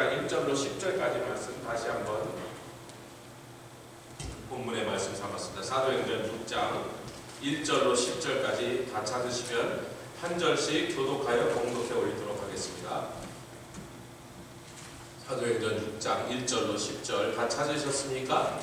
6장 1절로 10절까지 말씀 다시 한번 본문의 말씀 삼았습니다. 사도행전 6장 1절로 10절까지 다 찾으시면 한 절씩 교독하여 공독해 올리도록 하겠습니다. 사도행전 6장 1절로 10절 다 찾으셨습니까?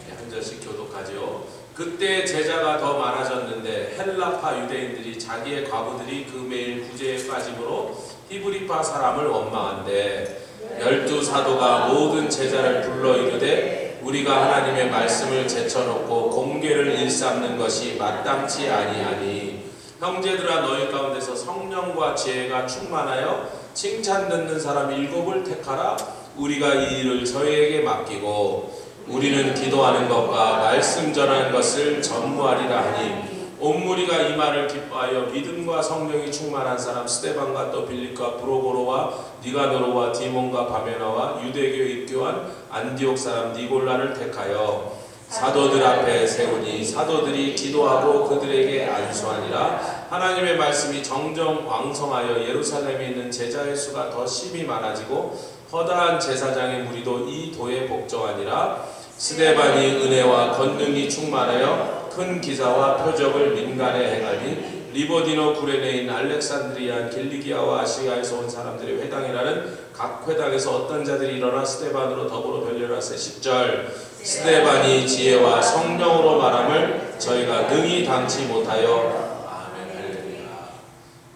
네, 한 절씩 교독하죠. 그때 제자가 더 많아졌는데 헬라파 유대인들이 자기의 과부들이 그 매일 구제에 빠짐으로 히브리파 사람을 원망한대 12 사도가 모든 제자를 불러 이르되 우리가 하나님의 말씀을 제쳐놓고 공개를 일삼는 것이 마땅치 아니하니 형제들아 너희 가운데서 성령과 지혜가 충만하여 칭찬 듣는 사람 7을 택하라. 우리가 이 일을 저희에게 맡기고 우리는 기도하는 것과 말씀 전하는 것을 전무하리라 하니 온 무리가 이 말을 기뻐하여 믿음과 성령이 충만한 사람 스데반과 또 빌립과 브로고로와 니가노로와 디몬과 바메나와 유대교에 입교한 안디옥 사람 니골라를 택하여 사도들 앞에 세우니 사도들이 기도하고 그들에게 안수하니라. 하나님의 말씀이 정정 왕성하여 예루살렘에 있는 제자의 수가 더 심히 많아지고 허다한 제사장의 무리도 이 도에 복종하니라. 스데반이 은혜와 권능이 충만하여 큰 기사와 표적을 민간에 행하니 리보디노 구레네인 알렉산드리안 길리기아와 아시아에서 온 사람들의 회당이라는 각 회당에서 어떤 자들이 일어나 스데반으로 더불어 변렬하세. 10절 스데반이 지혜와 성령으로 말함을 저희가 능히 당치 못하여. 아멘. 할렐루야.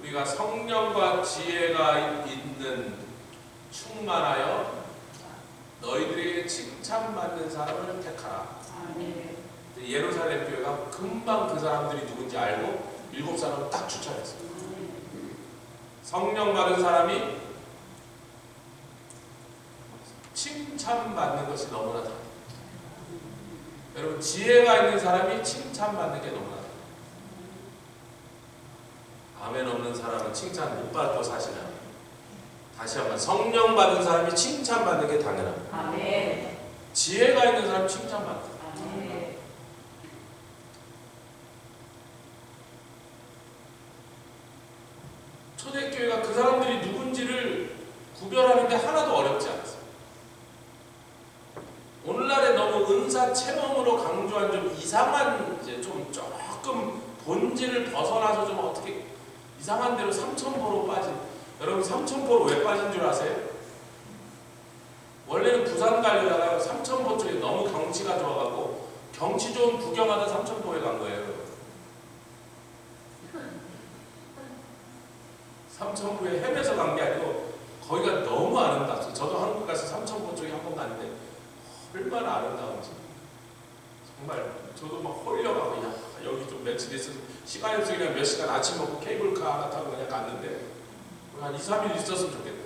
우리가 성령과 지혜가 있는 충만하여 너희들에게 칭찬받는 사람을 택하라. 아멘. 예루살렘 교회가 금방 그 사람들이 누군지 알고 7사람을 딱 추천했어요. 성령 받은 사람이 칭찬받는 것이 너무나 다르다. 여러분 지혜가 있는 사람이 칭찬받는 게 너무나 다르다. 아멘 없는 사람은 칭찬 못 받고 사시나? 다시 한번 성령 받은 사람이 칭찬받는 게 당연합니다. 아멘. 지혜가 있는 사람이 칭찬받는 거예요. 초대교회가 그 사람들이 누군지를 구별하는 게 하나도 어렵지 않았어요. 오늘날에 너무 은사 체험으로 강조한 좀 이상한 이제 좀 조금 본질을 벗어나서 좀 어떻게 이상한 대로 삼천포로 빠진. 여러분 삼천포로 왜 빠진 줄 아세요? 원래는 부산 가려다가 삼천포 쪽에 너무 경치가 좋아가지고 경치 좋은 구경하다 삼천포에 간 거예요. 삼천포에 헤매서 간 게 아니고 거기가 너무 아름답죠. 저도 한국 가서 삼천포 쪽에 한 번 갔는데 얼마나 아름다운지 정말 저도 막 홀려가고 야 여기 좀 며칠 있어서 시간이 없어서 그냥 몇 시간 아침 먹고 케이블카 하나 타고 그냥 갔는데 한 2, 3일 있었으면 좋겠다.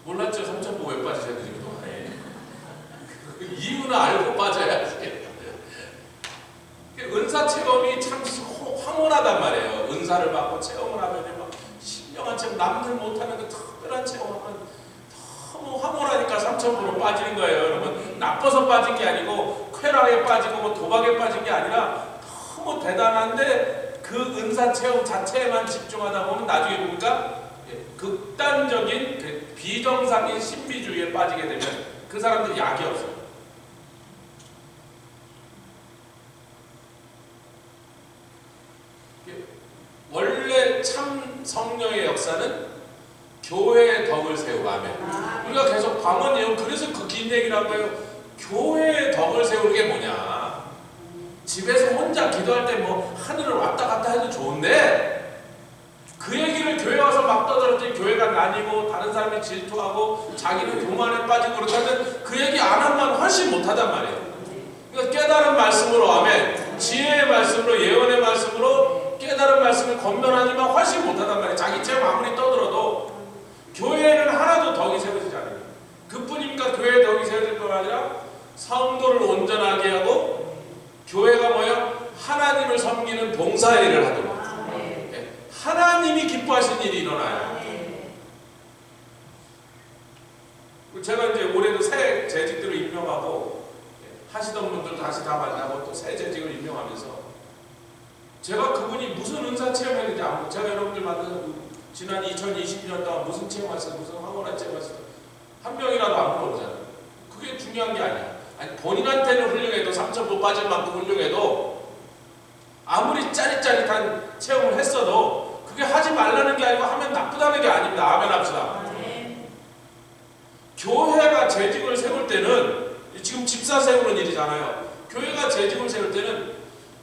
몰랐죠? 삼천포 왜 빠지셔야 되지 그동안. 이유는 알고 빠져야지. 은사 체험이 참 황홀하단 말이에요. 은사를 받고 체험을 하면 막 신령한 체험, 남들 못하는 그 특별한 체험하면 너무 황홀하니까 삼천포로 빠지는 거예요. 여러분 나빠서 빠진 게 아니고 쾌락에 빠지고 뭐 도박에 빠진 게 아니라 너무 대단한데 그 은사 체험 자체에만 집중하다 보면 나중에 보니까 극단적인 그 비정상인 신비주의에 빠지게 되면 그 사람들이 약이 없어요. 원래 참 성령의 역사는 교회의 덕을 세우고. 아멘. 우리가 계속 방언 예언 그래서 그 긴 얘기라고 해요. 교회의 덕을 세우는 게 뭐냐? 집에서 혼자 기도할 때 뭐 하늘을 왔다 갔다 해도 좋은데 그 얘기를 교회 와서 막 떠들었더니 교회가 나뉘고 다른 사람이 질투하고 자기는 교만에 빠지고 그렇다면 그 얘기 안 하면 훨씬 못하단 말이에요. 그러니까 깨달은 말씀으로 아멘 지혜의 말씀으로 예언의 말씀으로 깨달은 말씀을 건면하지만 훨씬 못하단 말이에요. 자기 체험 아무리 떠들어도 교회에는 하나도 덕이 세워지지 않아요. 그뿐입니까? 교회에 덕이 세워질 뿐 아니라 성도를 온전하게 하고 교회가 뭐예요? 하나님을 섬기는 봉사의 일을 하도록. 하나님이 기뻐하시는 일이 일어나요. 제가 이제 올해도 새 재직들을 임명하고 하시던 분들 다시 다 만나고 또 새 재직을 임명하면서 제가 그분이 무슨 은사 체험했는지 아무, 제가 여러분들 만난 지난 2020년 동안 무슨 체험하셨어요? 무슨 황홀한 체험하셨어요? 한 명이라도 안 물어보잖아요. 그게 중요한 게 아니야. 아니, 본인한테는 훌륭해도 3,000보 빠질 만큼 훌륭해도 아무리 짜릿짜릿한 체험을 했어도 그게 하지 말라는 게 아니고 하면 나쁘다는 게 아닙니다. 아멘 합시다. 교회가 재직을 세울 때는 지금 집사 세우는 일이잖아요. 교회가 재직을 세울 때는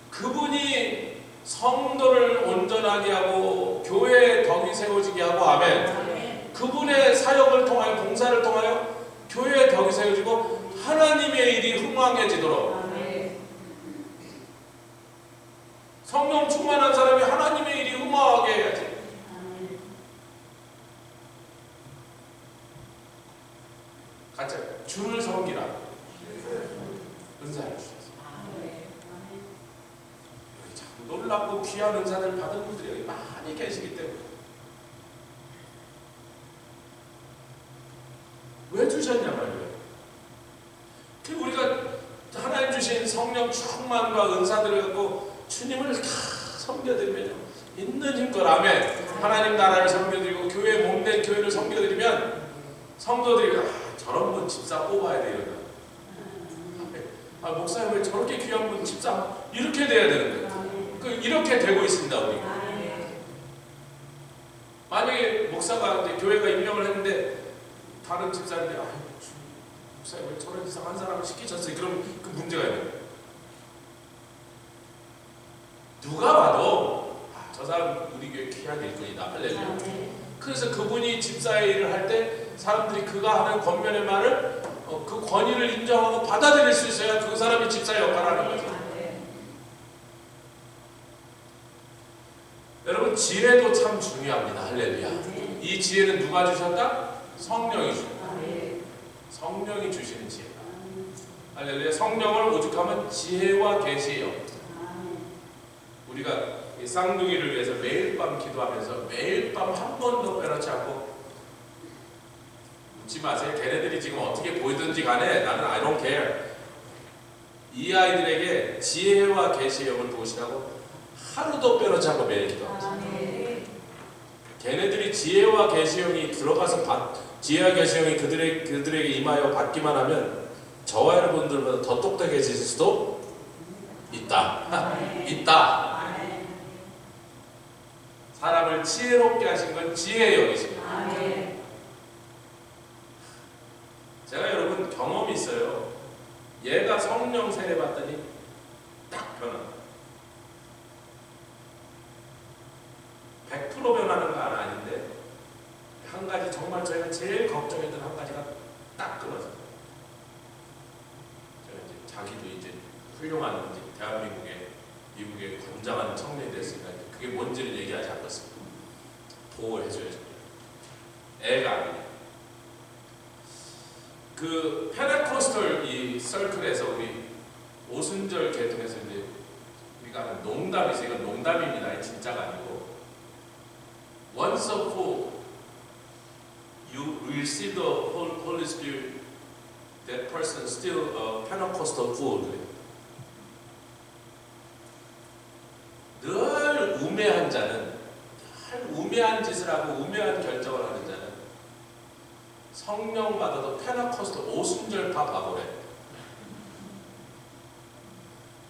그분이 성도를 온전하게 하고 교회의 덕이 세워지게 하고 아멘. 그분의 사역을 통하여 봉사를 통하여 교회의 덕이 세워지고 하나님의 일이 흥왕해지도록 성령 충만한 사람이 하나님의 일이 흥왕하게 해야지. 같이 주를 섬기라. 은사를 주셔서 여기 참 놀랍고 귀한 은사를 받은 분들이 여기 많이 계시기 때문에 왜 주셨냐 말이에요. 우리가 하나님 주신 성령 충만과 은사들을 갖고 주님을 다 섬겨드리면 있는 힘껏 아멘. 하나님 나라를 섬겨드리고 교회 몸된 교회를 섬겨드리면 성도들이 저런 분 집사 뽑아야 돼요. 목사님 왜 저렇게 귀한 분 집사 이렇게 돼야 되는 거예요. 이렇게 되고 있습니다. 우리. 만약에 목사가 이제 교회가 임명을 했는데 다른 집사님이 목사님 왜 저런 이상한 사람을 시키셨어요? 그럼 그 문제가 있는 거예요. 누가 봐도 저 사람 우리 교회 귀한 일꾼이다. 할렐루야. 그래서 그분이 집사의 일을 할 때 사람들이 그가 하는 권면의 말을 그 권위를 인정하고 받아들일 수 있어야 그 사람이 집사의 역할을 하는 거죠. 여러분 지혜도 참 중요합니다. 할렐루야. 이 지혜는 누가 주셨다? 성령이 주셨다. 성령이 주시는 지혜다. 할렐루야. 성령을 오죽하면 지혜와 계시예요. 우리가 이 쌍둥이를 위해서 매일 밤 기도하면서 매일 밤 한 번도 빼놓지 않고 묻지 마세요. 걔네들이 지금 어떻게 보이든지 간에 나는 I don't care. 이 아이들에게 지혜와 계시의 영을 부으시라고 하루도 빼놓지 않고 매일 기도합니다. 걔네들이 지혜와 계시의 영이 들어가서 지혜와 계시의 영이 그들에게 임하여 받기만 하면 저와 여러분들보다 더 똑똑해질 수도 있다. 있다. 사람을 지혜롭게 하신 건 지혜의 영이십니다. 제가 여러분 경험이 있어요. 얘가 성령 세례 받더니 딱 변합니다. 100% 변하는 건 아닌데 한 가지 정말 저희가 제일 걱정했던 한 가지가 딱 끊어져요. 제가 이제 자기도 이제 훌륭한 이제 미국의 건장한 청년이 됐으니까 그게 뭔지를 얘기하지 않겠습니다. 보호해줘야죠. 애가 아니에요. 그 페네코스털 이 서클에서 우리 오순절 계통에서 이제 우리가 하는 농담이 있어요. 이건 농담입니다. 진짜가 아니고 Once of all you receive the Holy Spirit, that person still a Pentecostal fool. 늘 우매한 자는 늘 우매한 짓을 하고 우매한 결정을 하는 자는 성령 받아도 페나코스트 오순절파 바보래.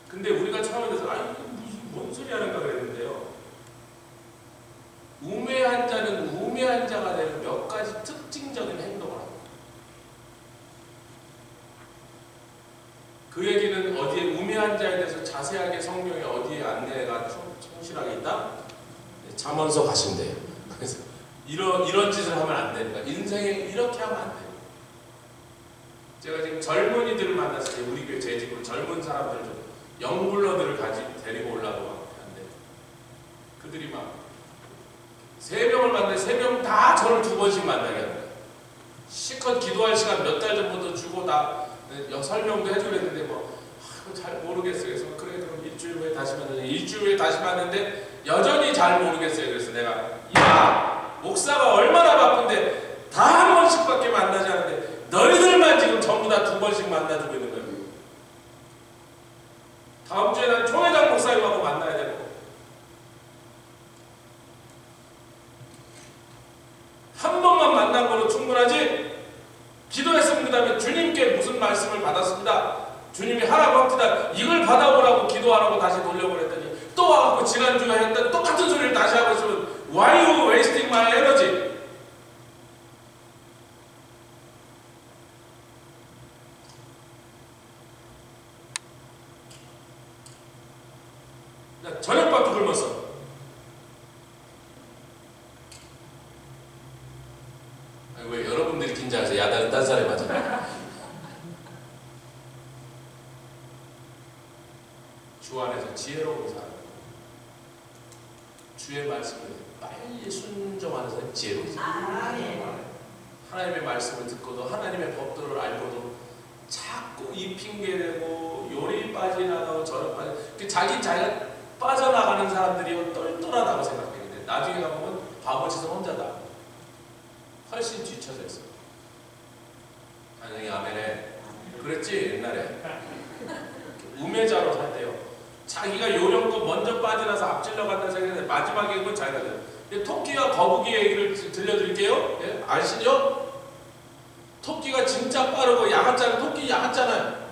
근데 우리가 처음에 돼서 뭔 소리 하는가 그랬는데요. 우매한 자는 우매한 자가 되는 몇 가지 특징적인 행동을 합니다. 그 얘기는 어디에 우매한 자에 대해서 자세하게 성경에 어디에 안내가 충실하게 있다? 잠언서 가시면 돼요. 그래서 이런 짓을 하면 안 됩니다. 인생에 이렇게 하면 안 돼요. 제가 지금 젊은이들을 만났을 때 우리 교회 재직으로 젊은 사람들 좀 영불러들을 데리고 올라고 하는데 그들이 막 3명을 만나는데 3명 다 저를 2번씩 만나게 합니다. 실컷 기도할 시간 몇 달 전부터 주고 다 설명도 해주랬는데 잘 모르겠어요. 그래서 그래 그럼 일주일 후에 다시 만나자. 일주일 후에 다시 만났는데 여전히 잘 모르겠어요. 그래서 내가 야 목사가 얼마나 바쁜데 다 한 번씩밖에 만나지 않는데 너희들만 지금 전부 다 2번씩 만나주고 있는 거예요. 다음 주에 난 총회장 목사님하고 만나야 되고 다 돌려보냈더니 또 와갖고 지난주에 했던 똑같은 소리를 다시 하고 있으면 Why you wasting my energy? 저녁밥도 굶었어. 아니, 왜 여러분들이 긴장하세요? 야, 딴 사람이 맞아. 주 안에서 지혜로운 사람, 주의 말씀을 빨리 순종하는 사람이 지혜로운 사람. 하나님의 말씀을 듣고도 하나님의 법도를 알고도 자꾸 이 핑계대고 요리 빠지나가고 저런 빠지, 자기가 빠져나가는 사람들이 똘똘하다고 생각했는데 나중에 가보면 바보짓은 혼자다. 훨씬 뒤쳐져 있어. 하나님 아멘에. 그랬지 옛날에 우매자로 살 때요. 자기가 요령도 먼저 빠져나서 앞질러 간다는 생각인데 마지막에 그건 자기가 돼요. 토끼와 거북이 얘기를 들려드릴게요. 예? 아시죠? 토끼가 진짜 빠르고 야갔잖아요. 토끼 야갔잖아요.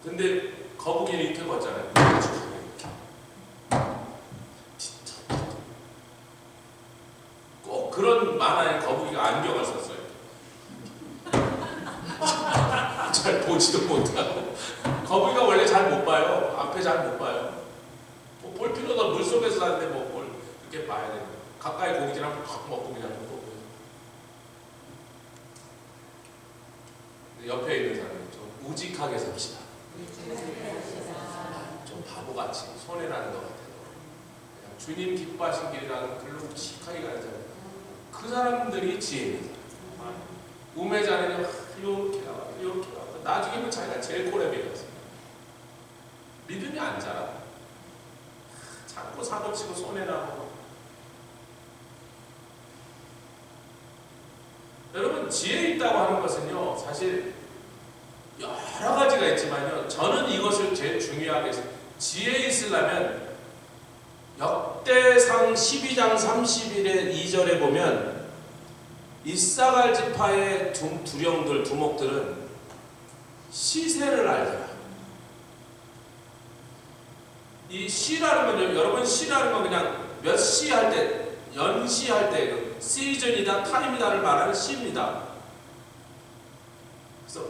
근데 거북이는 이렇게 걷잖아요. 꼭 그런 만화에 거북이가 안경을 썼어요. 잘 보지도 못하고. 거북이가 원래 잘 못 봐요. 앞에 잘 못 봐요. 뭐 볼 필요도 물속에서 사는데 뭐 뭘 그렇게 봐야 돼요. 가까이 고기질 한번 팍 먹고 그냥 먹고. 옆에 있는 사람은 좀 우직하게 삽시다. 좀 바보같이 손해라는 것 같아요. 그냥 주님 기뻐하신 길이라는 글로 묵직하게 가는 사람. 그 사람들이 지혜입니다. 우매자는 이렇게 나와, 이렇게 나와. 나중에 뭐 자기가 제일 고래배였어요. 믿음이 안 자라. 자꾸 사고치고 손해나고. 여러분 지혜 있다고 하는 것은요 사실 여러 가지가 있지만요 저는 이것을 제일 중요하게 해서 지혜 있으려면 역대상 12장 30일의 2절에 보면 이사갈 지파의 두령들 두목들은 시세를 알더라. 이 시라는 건요 여러분 시라는 건 그냥 몇 시 할 때 연시할 때 시즌이다 타임이다를 말하는 시입니다. 그래서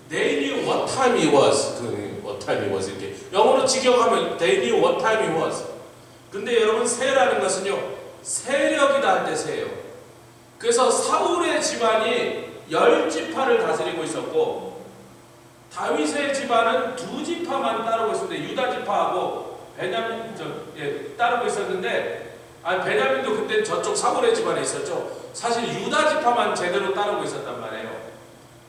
they knew what time it was. what time it was 이렇게 영어로 직역하면 they knew what time it was. 근데 여러분 세라는 것은요 세력이다 할 때 세예요. 그래서 사울의 집안이 10지파를 다스리고 있었고 다윗의 집안은 2지파만 따르고 있었는데 유다 지파하고 베냐민 따르고 있었는데 베냐민도 그때 저쪽 사울의 집안에 있었죠. 사실 유다 지파만 제대로 따르고 있었단 말이에요.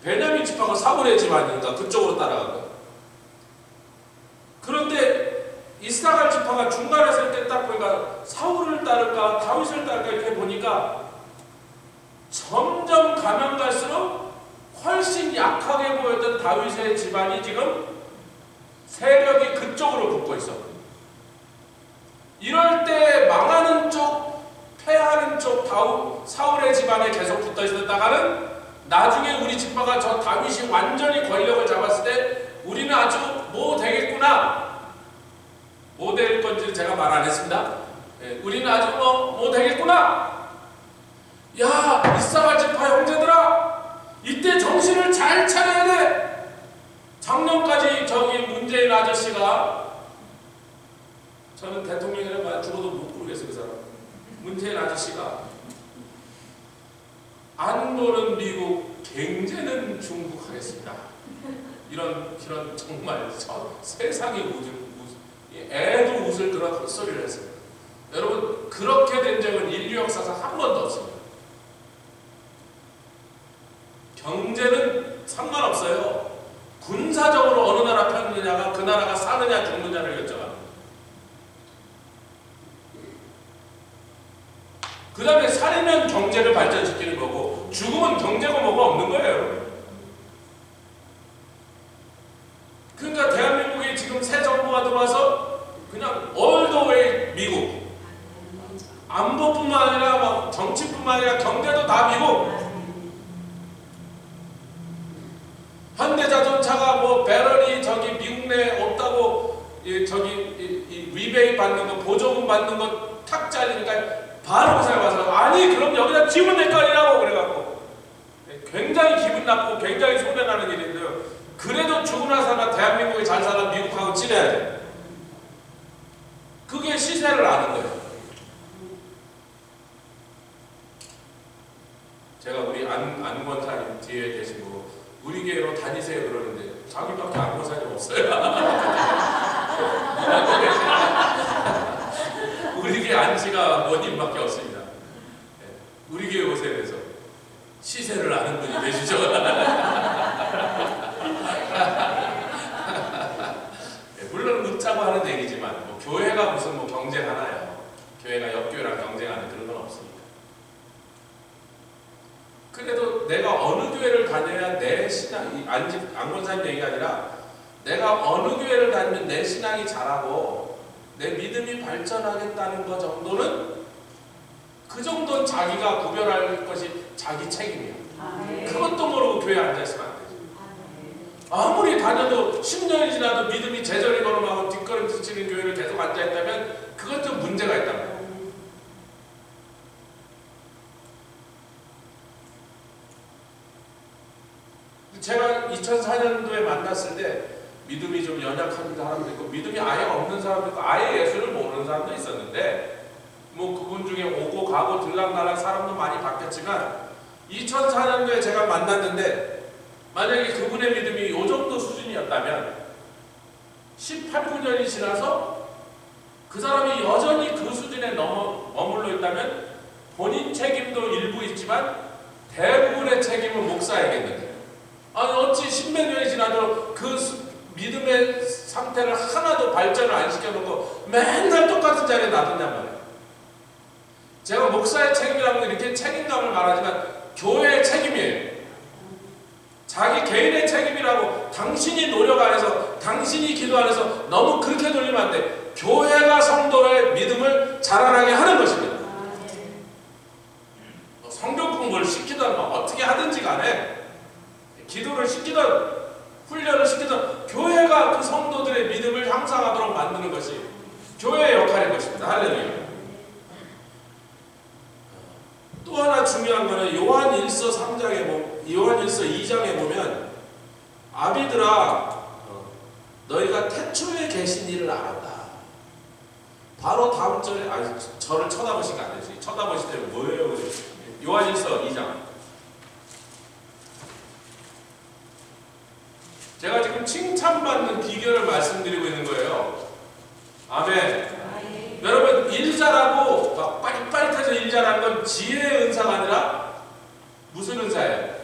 베냐민 지파가 사울의 집안이니까 그쪽으로 따라간 거예요. 그런데 이스라엘 지파가 중간에 설 때 딱 보니까 사울을 따를까 다윗을 따를까 이렇게 보니까 점점 가면 갈수록 훨씬 약하게 보였던 다윗의 집안이 지금 세력이 그쪽으로 붙고 있어. 이럴 때 망하는 쪽, 패하는 쪽 사울의 집안에 계속 붙어 있었다가는 나중에 우리 지파가 저 다윗이 완전히 권력을 잡았을 때 우리는 아주 뭐 되겠구나. 뭐 될 건지 제가 말 안 했습니다. 우리는 아주 뭐 되겠구나. 야, 이사갈 지파 형제들아, 이때 정신을 잘 차려야 돼. 작년까지 저기 문재인 아저씨가 저는 대통령이라고 죽어도 못 부르겠어요. 그 사람 문재인 아저씨가 안보는 미국, 경제는 중국 하겠습니다. 이런 정말 세상이 애도 웃을 그런 헛소리를 했어요. 여러분 그렇게 된 적은 인류 역사상 한 번도 없습니다. 경제는 상관없어요. 군사적으로 어느 나라 편느냐가 그 나라가 사느냐 죽느냐를 결정합니다. 그 다음에 살면 경제를 발전시키는 거고 죽으면 경제가 뭐가 없는 거예요. 그러니까 대한민국에 지금 새 정부가 들어와서 그냥 all the way 미국, 안보뿐만 아니라 막 정치뿐만 아니라 경제도 다 미국. 현대자동차가 뭐 배럴이 저기 미국 내에 없다고 저기 리베이트 받는 거, 보조금 받는 거 탁 잘리니까 바로 그 사람이 와서 아니 그럼 여기다 지우면 될 거 아니라고 그래갖고 굉장히 기분 나쁘고 굉장히 손해나는 일인데요. 그래도 죽으나 사나 대한민국이 잘 살아 미국하고 친해야 돼. 그게 시세를 아는 거예요. 제가 우리 안권사님 뒤에 계신 분 우리 교회로 다니세요 그러는데 자기밖에 안권사님 없어요. 우리 교회 안지가 원님밖에 없습니다. 우리 교회 오세요. 그래서 시세를 아는 분이 되시죠. 물론 웃자고 하는 얘기지만 뭐 교회가 무슨 뭐 경쟁하나요? 교회가 옆교회랑 경쟁하는 그런 건 없습니다. 그래도 내가 어느 교회를 다녀야 내 신앙이 안권사님 얘기가 아니라 내가 어느 교회를 다니면 내 신앙이 자라고 내 믿음이 발전하겠다는 것 정도는 그 정도는 자기가 구별할 것이 자기 책임이야. 그것도 모르고 교회에 앉아있으면 안 되지. 아무리 다녀도 10년이 지나도 믿음이 제자리 걸음하고 뒷걸음질 치는 교회를 계속 앉아있다면 그건 좀 문제가 있단 말이야. 제가 2004년도에 만났을 때 믿음이 좀 연약한 사람도 있고 믿음이 아예 없는 사람도 있고 아예 예수를 모르는 사람도 있었는데 뭐 그분 중에 오고 가고 들락날락 사람도 많이 바뀌었지만 2004년도에 제가 만났는데 만약에 그분의 믿음이 이 정도 수준이었다면 18, 9년이 지나서 그 사람이 여전히 그 수준에 머물러 있다면 본인 책임도 일부 있지만 대부분의 책임은 목사에게있는데 아니 어찌 10몇 년이 지나도 그 믿음의 상태를 하나도 발전을 안 시켜놓고 맨날 똑같은 자리에 놔뒀냔 말이에요. 제가 목사의 책임이라고 이렇게 책임감을 말하지만 교회의 책임이에요. 자기 개인의 책임이라고 당신이 노력 안 해서 당신이 기도 안 해서 너무 그렇게 돌리면 안 돼. 교회가 성도의 믿음을 자라나게 하는 것입니다. 성경 공부를 시키든 어떻게 하든지 간에 기도를 시키든 훈련을 시키든 교회가 그 성도들의 믿음을 향상하도록 만드는 것이 교회의 역할인 것입니다. 할렐루야. 또 하나 중요한 거는 요한일서 2장에 보면 아비들아 너희가 태초에 계신 이를 알았다. 바로 다음 절에 저를 쳐다보시면 안 되지. 쳐다보실 때 뭐예요? 요한일서 2장. 제가 지금 칭찬받는 비결을 말씀드리고 있는 거예요. 아멘. 여러분 일 잘하고 막 빠릿빠릿해서 일 잘하는 건 지혜의 은사가 아니라 무슨 은사예요?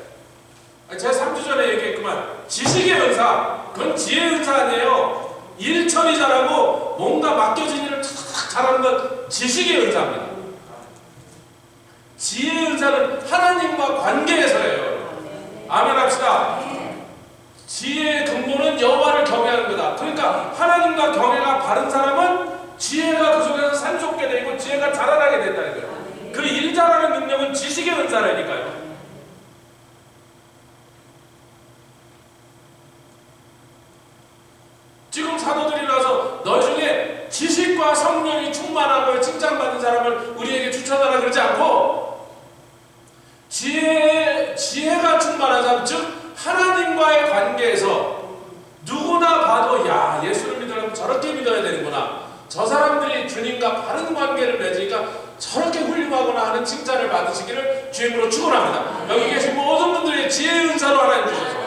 제가 3주 전에 얘기했구만. 지식의 은사. 그건 지혜의 은사 아니에요. 일 처리 잘하고 뭔가 맡겨진 일을 탁 잘하는 건 지식의 은사입니다. 지혜의 은사는 하나님과 관계에서예요. 아멘 합시다. 지혜의 근본은 여호와를 경외하는 거다. 그러니까 하나님과 경외가 바른 사람은 지혜가 그 속에서 산솟게 되고 지혜가 자라나게 된다는 거예요. 그 일 잘하는 능력은 지식의 은사라니까요. 지금 사도들이라서 너 중에 지식과 성령이 충만하고 칭찬받는 사람을 우리에게 추천하라 그러지 않고 지혜가 충만한 사람, 즉 하나님과의 관계에서 누구나 봐도 야 예수를 믿으려면 저렇게 믿어야 되는구나. 저 사람들이 주님과 바른 관계를 맺으니까 저렇게 훌륭하구나 하는 칭찬을 받으시기를 주임으로 축원합니다. 여기 계신 모든 분들의 지혜의 은사로 하나님 주셔서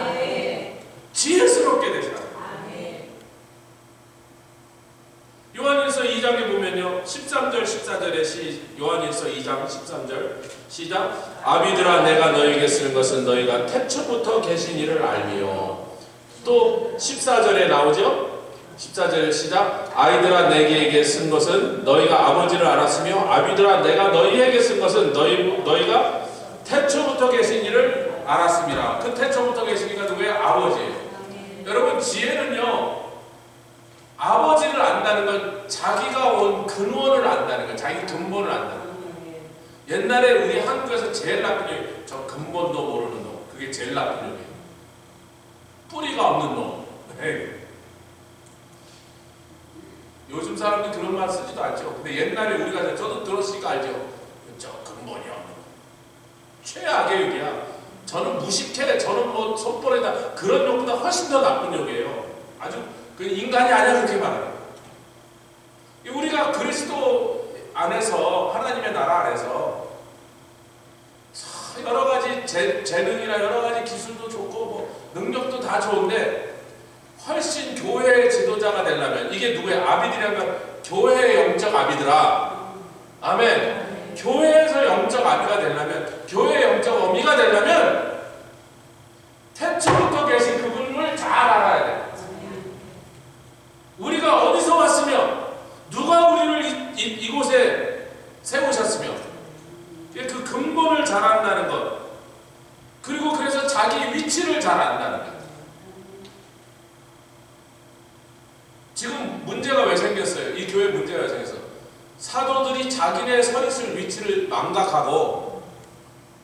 지혜스럽게 되시라. 요한일서 2장에 보면요 13절 14절에 요한일서 2장 13절 시작. 아비들아 내가 너희에게 쓰는 것은 너희가 태초부터 계신 이를 알미요. 또 14절에 나오죠. 14절 시작. 아이들아 내게 쓴 것은 너희가 아버지를 알았으며 아비들아 내가 너희에게 쓴 것은 너희가 태초부터 계신 이를 알았습니다. 그 태초부터 계신 이가 누구예요? 아버지예요. 여러분 지혜는요 아버지를 안다는 건 자기가 온 근원을 안다는 거예요. 자기 근본을 안다는 거예요. 옛날에 우리 한국에서 제일 나쁜 놈이 저 근본도 모르는 놈. 그게 제일 나쁜 놈이에요. 뿌리가 없는 놈. 에이. 요즘 사람들이 그런 말 쓰지도 않죠. 근데 옛날에 우리가 저도 들었으니까 알죠. 저 근본이 없는 거. 최악의 욕이야. 저는 무식해. 저는 뭐 손벌이다. 그런 욕보다 훨씬 더 나쁜 욕이에요. 아주 그 인간이 아니야 그렇게 말해요. 우리가 그리스도 안에서 하나님의 나라 안에서 여러 가지 재능이나 여러 가지 기술도 좋고 뭐 능력도 다 좋은데 훨씬 교회의 지도자가 되려면 이게 누구의 아비들이라면 교회의 영적 아비들아. 아멘. 교회에서 영적 아비가 되려면 교회의 영적 어미가 되려면 태초부터 계신 그분을 잘 알아야 돼. 우리가 어디서 왔으며 누가 우리를 이곳에 세우셨으며 그 근본을 잘 안다는 것, 그리고 그래서 자기 위치를 잘 안다는 것. 지금 문제가 왜 생겼어요? 이 교회 문제가 왜 생겼어요? 사도들이 자기네 서 있을 위치를 망각하고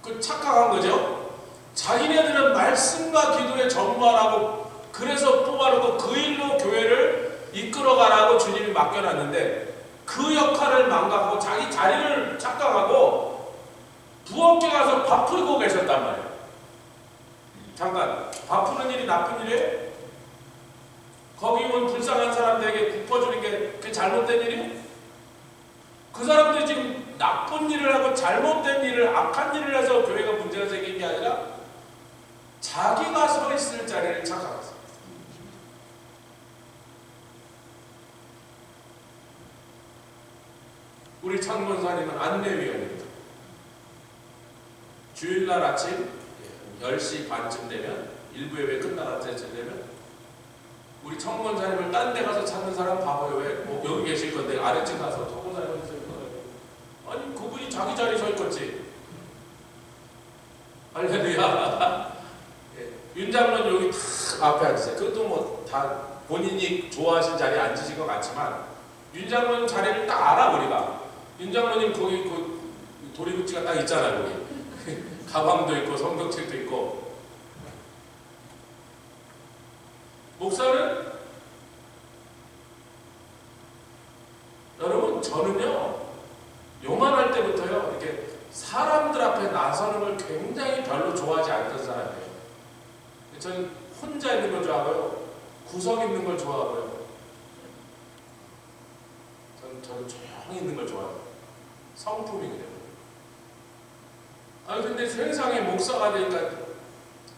그 착각한 거죠. 자기네들은 말씀과 기도에 전무하라고 그래서 뽑아놓고 그 일로 교회를 이끌어가라고 주님이 맡겨놨는데 그 역할을 망각하고 자기 자리를 착각하고 부엌에 가서 밥 풀고 계셨단 말이에요. 잠깐, 밥 푸는 일이 나쁜 일이에요? 거기 온 불쌍한 사람들에게 굽어주는 게 그게 잘못된 일이에요? 그 사람들이 지금 나쁜 일을 하고 잘못된 일을, 악한 일을 해서 교회가 문제가 생긴 게 아니라 자기가 서 있을 자리를 착각했어요. 우리 창문사님은 안내위원입니다. 주일날 아침 10시 반쯤 되면 일부 예배 끝나갈 때쯤 되면 우리 청문사님을 딴 데 가서 찾는 사람 바보예요. 왜? 뭐 여기 계실 건데 아래층 가서 청문사님 어디 서 있는 거예요? 아니 그분이 자기 자리 서 있겠지. 할렐루야. 윤 장로님 여기 탁 앞에 앉으세요. 그것도 뭐 다 본인이 좋아하신 자리에 앉으신 것 같지만 윤 장로님 자리를 딱 알아 우리가. 윤 장로님 거기 그 도리구치가 딱 있잖아요. 거기 가방도 있고 성경책도 있고. 목사는 여러분 저는요 요만할 때부터요 이렇게 사람들 앞에 나서는 걸 굉장히 별로 좋아하지 않던 사람이에요. 저는 혼자 있는 걸 좋아하고요, 구석 있는 걸 좋아하고요. 저는 조용히 있는 걸 좋아해요. 성품이 그래요. 아니 근데 세상에 목사가 되니까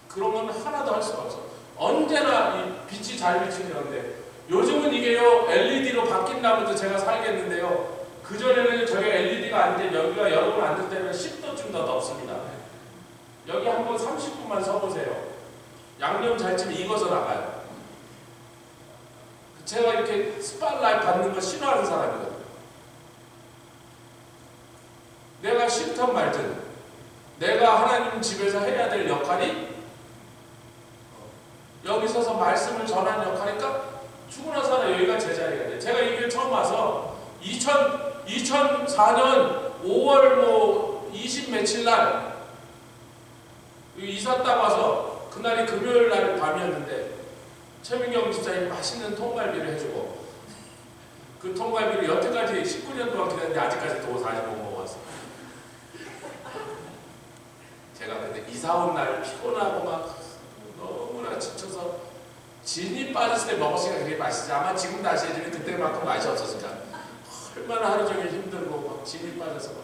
그런 건 하나도 할 수가 없어. 언제나 이 빛이 잘 비치는데 요즘은 이게요 LED로 바뀐다면서 제가 살겠는데요. 그전에는 저희가 LED가 안 돼 여기가 여러분 앉을 때는 10도쯤 더 덥습니다. 여기 한번 30분만 서보세요. 양념 잘 치면 익어서 나가요. 제가 이렇게 스팟라이트 받는 거 싫어하는 사람이거든요. 내가 싫든 말든 내가 하나님 집에서 해야 될 역할이 여기 서서 말씀을 전하는 역할이니까 죽으나서나 여기가 제 자리가 돼. 제가 이 교회 처음 와서 2004년 5월 20 며칠 날 이사 딱 와서 그날이 금요일 날 밤이었는데 최민경 집사님이 맛있는 통갈비를 해주고 그 통갈비를 여태까지 19년 동안 기다렸는데 아직까지 도 다시 못 먹어봤어요. 제가 근데 이사 온 날 피곤하고 막 너무나 지쳐서 진이 빠졌을 때 먹었으니까 그게 맛있지. 아마 지금 다시 해주면 그때만큼 맛이 없었으니까 얼마나 하루 종일 힘들고 막 진이 빠져서 막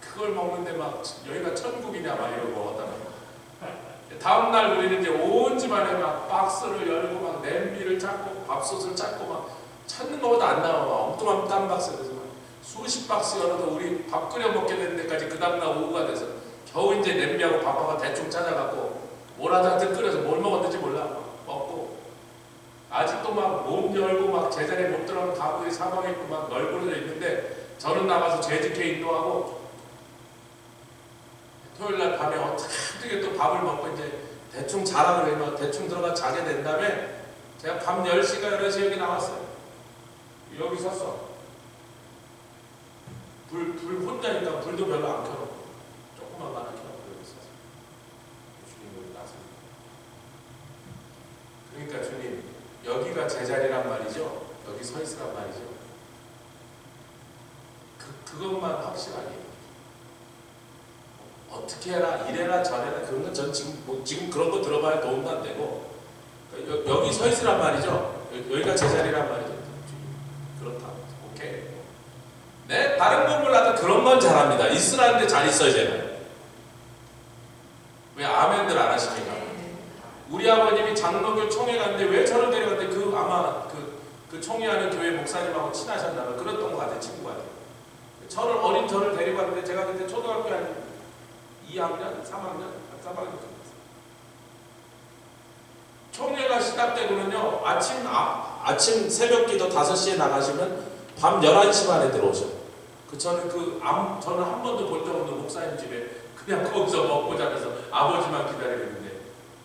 그걸 먹는데 막 여기가 천국이냐 막 이러고 먹었다가 다음날 우리는 이제 온 집안에 막 박스를 열고 막 냄비를 찾고 밥솥을 찾고 막 찾는 것보다 안 나와. 막 엉뚱한 딴 박스에서 막 수십 박스 열어도 우리 밥 끓여 먹게 되는 데까지 그 다음날 오후가 돼서 겨우 이제 냄비하고 밥하고 대충 찾아갖고 뭐라도 하여튼 끓여서 뭘 먹었는지 몰라. 먹고 아직도 막 못 열고 막 제자리에 못 들어가는 가구들이 사방에 있고 막 널브러져 있는데 저는 나가서 재직회 인도하고 토요일날 밤에 어떻게 또 밥을 먹고 이제 대충 자라 그러면 대충 들어가 자게 된 다음에 제가 밤 10시가 11시 여기 나왔어요. 여기 섰어. 불 혼자니까 불도 별로 안 켜놓고 조금만 하나 켜놓고 여기 있었어. 주님을 나서 그러니까 주님, 여기가 제자리란 말이죠. 여기 서 있으란 말이죠. 그것만 확실하게. 어떻게 해라, 이래라, 저래라, 그런 건 전 지금 그런 거 들어봐야 도움도 안 되고, 여기 서 있으란 말이죠. 여기가 제자리란 말이죠. 그렇다. 오케이. 네, 다른 건 몰라도 그런 건 잘합니다. 있으라는데 잘 있어야 되나요? 왜 아멘들 안 하십니까? 우리 아버님이 장로교 총회 갔는데 왜 저를 데려갔는데 아마 그 총회하는 교회 목사님하고 친하셨나 봐. 그랬던 것 같아요. 친구가. 어린 저를 데리고 갔는데 제가 그때 초등학교 한 2학년? 3학년? 3학년 총회가 시작되고는요, 아침 새벽 기도 5시에 나가시면 밤 11시 반에 들어오셔. 저는 저는 한 번도 본 적 없는 목사님 집에 그냥 거기서 먹고 자면서 아버지만 기다리고 있는데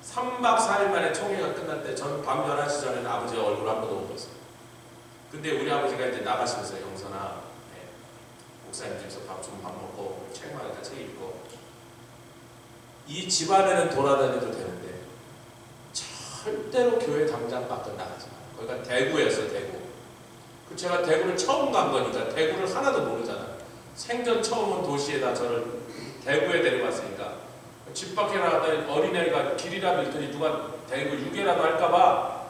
3박 4일 만에 총회가 끝날 때 저는 밤 11시 전에는 아버지 얼굴 한 번도 못 봤어요. 근데 우리 아버지가 이제 나가시면서 영선아, 목사님 집에서 밥 먹고 책만 갖다 책 읽고 이 집안에는 돌아다녀도 되는데 절대로 교회 당장 밖은 나가지 마. 거기가 대구였어, 대구. 제가 대구를 처음 간 거니까 대구를 하나도 모르잖아. 생전 처음 온 도시에다 저를 대구에 데려갔으니까 집 밖에 나갔더니 어린애가 길이라도 있더니 누가 대구 유괴라도 할까봐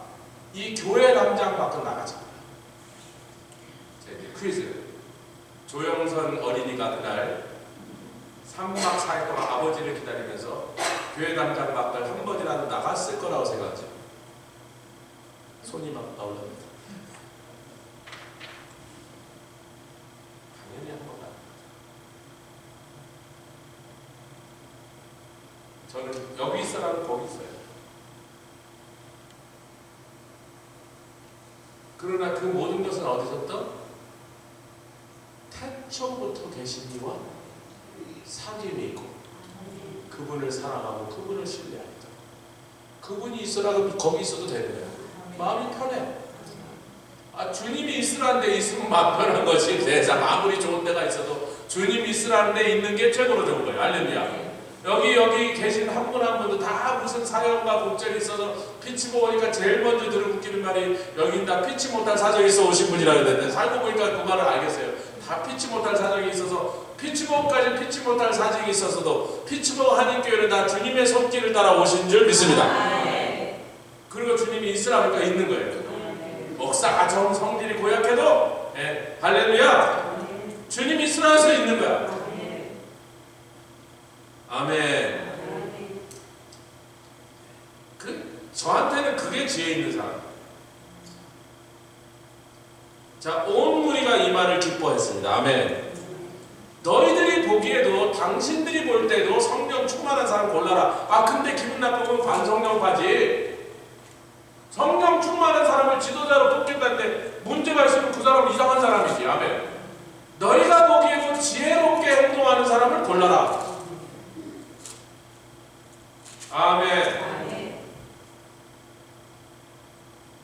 이 교회 당장 밖은 나가지 마. 퀴즈. 조영선 어린이가 그날 3박 4일 동안 아버지를 기다리면서 교회 당장 밖을 한 번이라도 나갔을 거라고 생각하죠. 손이 막 나올랍니다. 당연히 한 번 나갑니다. 저는 여기 있어라면 거기 있어요. 그러나 그 모든 것은 어디서부터? 태초부터 계신 이와 사귐이 있고 그분을 사랑하고 그분을 신뢰합니다. 그분이 있으라고 거기 있어도 되는 거예요. 마음이 편해. 주님이 있으라는 데 있으면 마음 편한 것이 세상 아무리 좋은 데가 있어도 주님이 있으라는 데 있는 게 최고로 좋은 거예요. 할렐루야. 여기 계신 한 분 한 분도 다 무슨 사연과 걱정이 있어서 피치 보니까 제일 먼저 들어붙기는 말이 여긴 다 피치 못할 사정이 있어 오신 분이라 그랬는데 살고 보니까 그 말을 알겠어요. 다 피치 못할 사정이 있어서 피치복까지 피치 못할 사정이 있어서도 피치복 한인교회는 다 주님의 손길을 따라 오신 줄 믿습니다. 그리고 주님이 있으라니까 있는 거예요. 목사가 좀 성질이 고약해도 할렐루야. 주님이 있으라서 있는 거야. 아멘. 저한테는 그게 지혜 있는 사람. 자, 온 무리가 이 말을 기뻐했습니다. 아멘. 너희들이 보기에도 당신들이 볼 때도 성령 충만한 사람 골라라. 근데 기분 나쁘면 반성령파지. 성령 충만한 사람을 지도자로 뽑겠다는데 문제가 있으면 그 사람은 이상한 사람이지. 아멘. 너희가 보기에도 지혜롭게 행동하는 사람을 골라라. 아멘.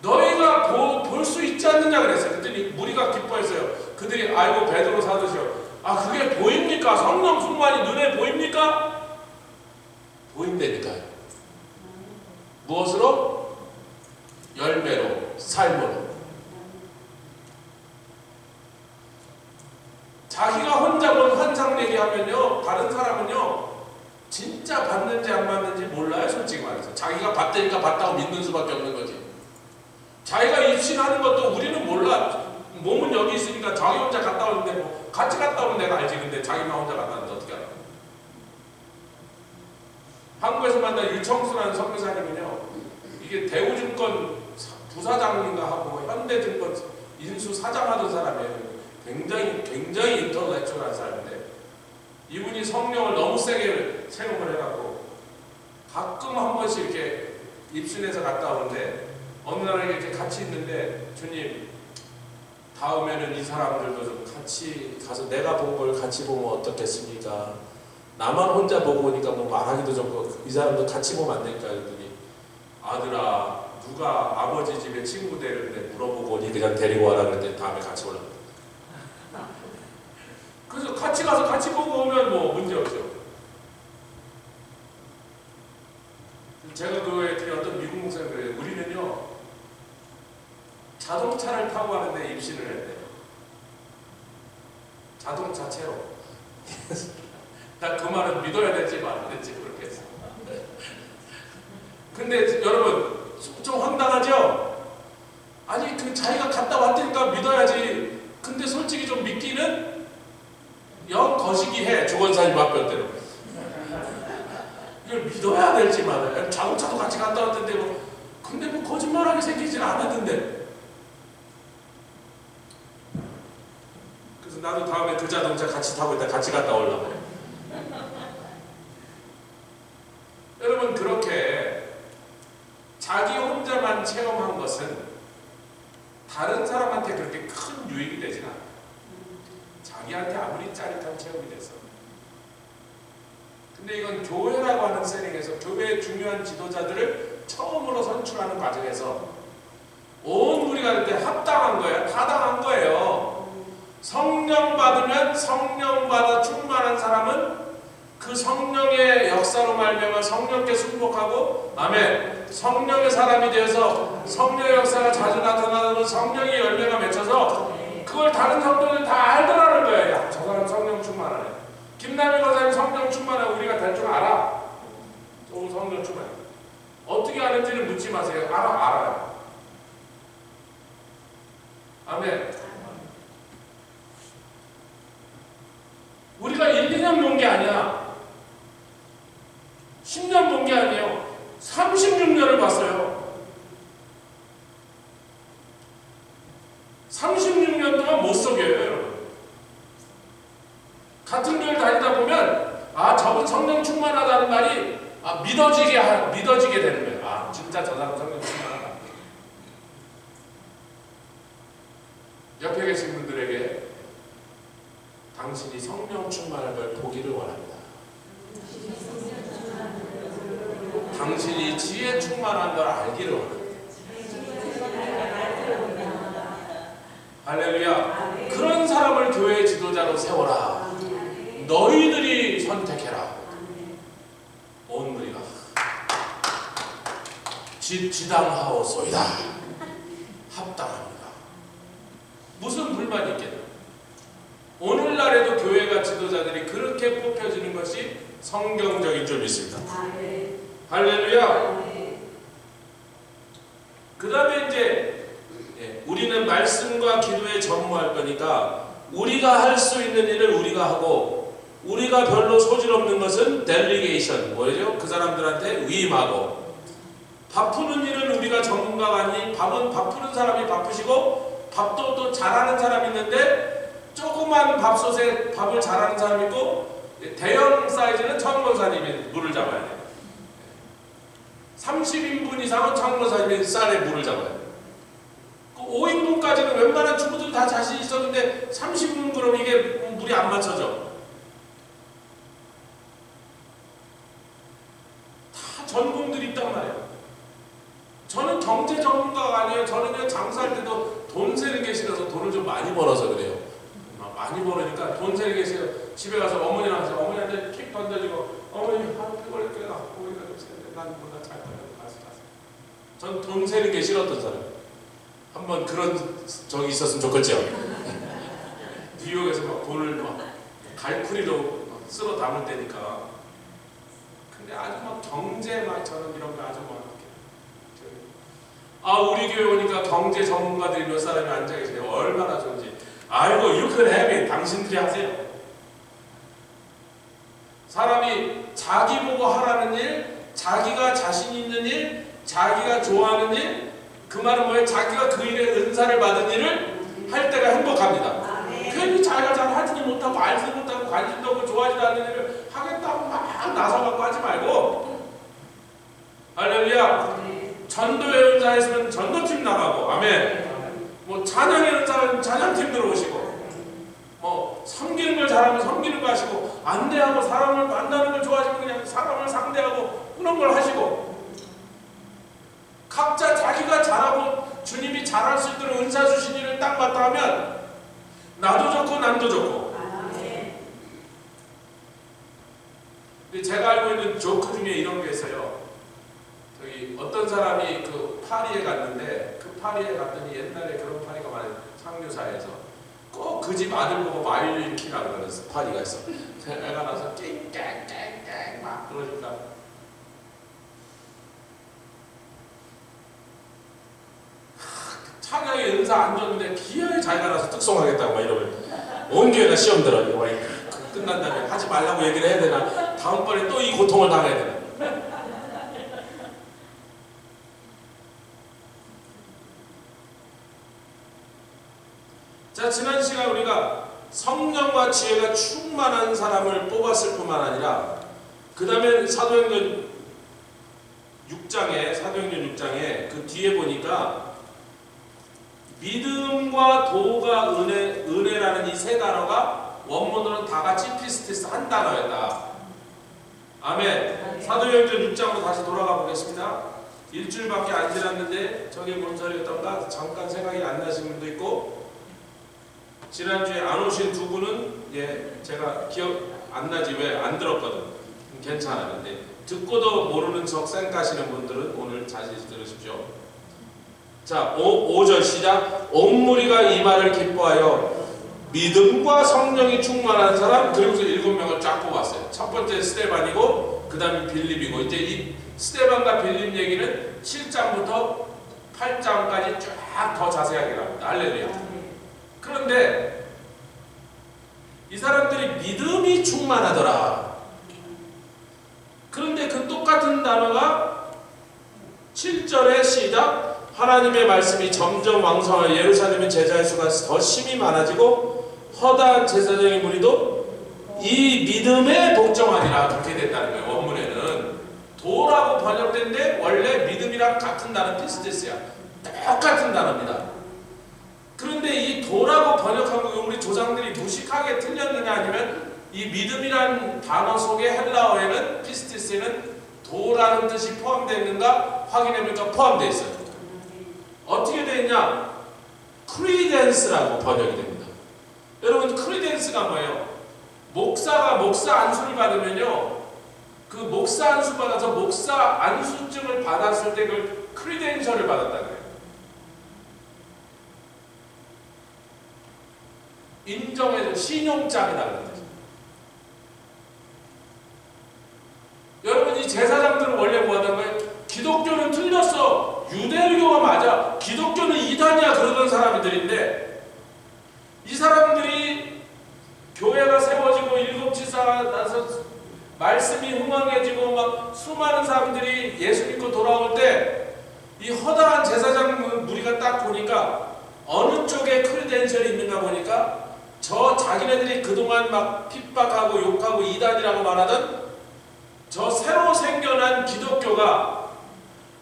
너희가 볼 수 있지 않느냐 그랬어요. 그랬더니 무리가 기뻐했어요. 그들이 아이고 베드로 사도시오. 그게 보입니까? 성령 충만이 눈에 보입니까? 보인다니까요. 무엇으로? 열매로, 삶으로. 자기가 혼자 본 환상 얘기하면요, 다른 사람은요 진짜 받는지 안 받는지 몰라요. 솔직히 말해서 자기가 받다니까 받다고 믿는 수밖에 없는 거지. 자기가 입신하는 것도 우리는 몰라. 몸은 여기 있으니까 자기 혼자 갔다 오는데 뭐 같이 갔다 오면 내가 알지. 근데 자기만 혼자 갔다 오는데 어떻게 알아? 한국에서 만난 유청수라는 선교사님은요, 이게 대우증권 부사장인가 하고 현대증권 인수 사장하던 사람이에요. 굉장히 인터내셔널한 사람인데 이분이 성령을 너무 세게 체험을 해갖고 가끔 한 번씩 이렇게 입신해서 갔다 오는데 어느 날 이렇게 같이 있는데 주님 다음에는 이 사람들도 좀 같이 가서 내가 본 걸 같이 보면 어떻겠습니까? 나만 혼자 보고 오니까 뭐 말하기도 좀 이 사람도 같이 보면 안 될까? 그랬더니 아들아 누가 아버지 집에 친구 데리는데 물어보고 오니 그냥 데리고 와라 그랬더니 다음에 같이 올라가. 그래서 같이 가서 같이 보고 오면 뭐 문제 없죠. 제가 그거에 어떤 미국 목사님 그래요. 우리는요 자동차를 타고 가는데 입신을 했대요. 자동차 체험. 나 그 말은 믿어야 될지 말아야 될지 모르겠어. 근데 여러분 좀 황당하죠? 아니 그 자기가 갔다 왔으니까 믿어야지. 근데 솔직히 좀 믿기는 영 거시기해. 조건사님 답변대로. 이걸 믿어야 될지 말아야. 자동차도 같이 갔다 왔던데 뭐. 근데 뭐 거짓말하게 생기질 않았는데. 그래서 나도 다음에 그 자동차 같이 타고 있다 같이 갔다 오려고. 여러분 그렇게 자기 혼자만 체험한 것은 다른 사람한테 그렇게 큰 유익이 되진 않아요. 자기한테 아무리 짜릿한 체험이 돼서. 근데 이건 교회라고 하는 세팅에서 교회의 중요한 지도자들을 처음으로 선출하는 과정에서 온 무리가 그때 합당한 거예요. 타당한 거예요. 성령 받으면 성령 받아 충만한 사람은 그 성령의 역사로 말미암아 성령께 순복하고 아멘. 성령의 사람이 되어서 성령의 역사가 자주 나타나는 성령의 열매가 맺혀서 그걸 다른 성도들 다 알더라는 거예요. 야, 저 사람 성령 충만하네. 김남일 권사님 성령 충만하고 우리가 대충 알아. 저 성령 충만해. 어떻게 아는지는 묻지 마세요. 알아요. 아멘. 우리가 1, 2년 본 게 아니야. 10년 본 게 아니에요. 36년을 봤어요. 36년 동안 못 속여요, 여러분. 같은 교회를 다니다 보면 아, 저분 성령 충만하다는 말이 믿어지게 되는 거예요. 아, 진짜 저 사람 성령 충만하다. 옆에 계신 분들에게 당신이 성령 충만한 걸 보기를 원합니다. 당신이 지혜 충만한 걸 알기를 원합니다. 할렐루야. 그런 사람을 교회의 지도자로 세워라. 너희들이 선택해라. 온 무리가 지당하오소이다. 합당합니다. 무슨 불만이 있겠나? 오늘날에도 교회가 지도자들이 그렇게 뽑혀지는 것이 성경적인 줄 믿습니다. 할렐루야. 그 다음에 이제 우리는 말씀과 기도에 전무할 거니까 우리가 할 수 있는 일을 우리가 하고 우리가 별로 소질 없는 것은 델리게이션, 뭐죠? 그 사람들한테 위임하고 밥 푸는 일은 우리가 전문가가 아니 밥 푸는 사람이 바쁘시고 밥도 또 잘하는 사람이 있는데 조그만 밥솥에 밥을 잘하는 사람이 있고 대형 사이즈는 청문사님이 물을 잡아야 돼요. 30인분 이상은 청문사님이 쌀에 물을 잡아야 돼요. 5인분까지는 웬만한 주부들 다 자신 있었는데 30분 그럼 이게 물이 안 맞춰져. 다 전공들이 있단 말이에요. 저는 경제 전문가가 아니에요. 저는요 장사할 때도 돈 세는 게 싫어서 돈을 좀 많이 벌어서 그래요. 많이 벌으니까 돈 세는 게 싫어. 집에 가서 어머니랑 가서 어머니한테 킥 던져주고 어머니 하루 피곤했게 갖고 오니까 난 뭐다 잘 거예요. 가서 자세요. 전 돈 세는 게 싫었던 사람. 한번 그런 적이 있었으면 좋겠죠. 뉴욕에서 막 돈을 막 갈쿠리로 막 쓸어 담을 때니까. 근데 아주 막 경제 막 저는 이런 거 아주 막 우리 교회 오니까 경제 전문가들이 몇 사람이 앉아 계세요. 얼마나 좋은지. 아이고 you can have it. 당신들이 하세요. 사람이 자기 보고 하라는 일, 자기가 자신 있는 일, 자기가 좋아하는 일, 그 말은 뭐예요? 자기가 그 일에 은사를 받은 일을 할 때가 행복합니다. 괜히 자기가 잘 하지도 못하고 알지도 못하고 관심도 없고 좋아하지도 않는 일을 하겠다고 막 나서갖고 하지 말고. 할렐루야. 전도의 은사 있으면 전도팀 나가고, 아멘. 뭐 찬양의 은사는 찬양팀 들어오시고, 뭐 섬기는 걸 잘하면 섬기는 거 하시고, 안대하고 사람을 만나는 걸 좋아하시면 그냥 사람을 상대하고 그런 걸 하시고, 각자 자기가 잘하고 주님이 잘할 수 있도록 은사 주신 일을 딱 맡다 하면 나도 좋고 남도 좋고. 근데 제가 알고 있는 조크 중에 이런 게 있어요. 사람이 그 파리에 갔는데 그 파리에 갔더니 옛날에 그런 파리가 많아요. 상류사에서 꼭 그 집 아들 보고 마일린 키라고 그러는 파리가 있어. 애가 나서 깽깽깽깽 막 그러니까 찬양에 은사 안 줬는데 기어이 자기가 나서 특송하겠다고 막 이러면 온 교회가 시험 들어. 이거 끝난 다음에 하지 말라고 얘기를 해야 되나? 다음번에 또 이 고통을 당해야 되나? 자, 지난 시간 우리가 성령과 지혜가 충만한 사람을 뽑았을 뿐만 아니라 그 다음에 사도행전 6장에 그 뒤에 보니까 믿음과 도가 은혜라는 이 세 단어가 원문으로는 다 같이 피스티스 한 단어였다. 아멘. 사도행전 6장으로 다시 돌아가 보겠습니다. 일주일밖에 안 지났는데 저게 뭔 소리였던가 잠깐 생각이 안 나시는 분도 있고, 지난주에 안 오신 두 분은 제가 기억 안 나지 왜 안 들었거든. 괜찮아요. 근데 듣고도 모르는 척 쌩까시는 분들은 오늘 다시 들으십시오. 자, 5절 시작. 온 무리가 이 말을 기뻐하여 믿음과 성령이 충만한 사람, 그리고서 7명을 쫙 뽑았어요. 첫 번째 스데반이고 그 다음에 빌립이고, 이제 이 스데반과 빌립 얘기는 7장부터 8장까지 쫙 더 자세하게 나옵니다. 할렐루야. 그런데 이 사람들이 믿음이 충만하더라. 그런데 그 똑같은 단어가 7절에 시작. 하나님의 말씀이 점점 왕성하여 예루살렘의 제자의 수가 더 심히 많아지고 허다한 제사장의 무리도 이 믿음에 복종하니라. 그렇게 됐다는 거예요. 원문에는 도라고 번역된데 원래 믿음이랑 같은 단어 피스티스야. 똑같은 단어입니다. 그런데 이 도라고 번역한 거 우리 조상들이 무식하게 틀렸느냐, 아니면 이 믿음이란 단어 속에 헬라어에는 피스티스에는 도라는 뜻이 포함되어 있는가 확인해보니까 포함되어 있어요. 어떻게 되어 있냐? 크리덴스라고 번역이 됩니다. 여러분, 크리덴스가 뭐예요? 목사가 목사 안수를 받으면요, 그 목사 안수 받아서 목사 안수증을 받았을 때 그 크리덴셜을 받았다는 거예요. 인정해서 신용장이라는 거죠. 여러분, 이 제사장들은 원래 뭐 하던 거예요? 기독교는 틀렸어. 유대교가 맞아. 기독교는 이단이야. 그러던 사람들인데, 이 사람들이 교회가 세워지고 일곱지사 나서 말씀이 흥왕해지고 막 수많은 사람들이 예수 믿고 돌아올 때 이 허다한 제사장 무리가 딱 보니까 어느 쪽에 크리덴셜이 있는가 보니까 저 자기네들이 그동안 막 핍박하고 욕하고 이단이라고 말하던 저 새로 생겨난 기독교가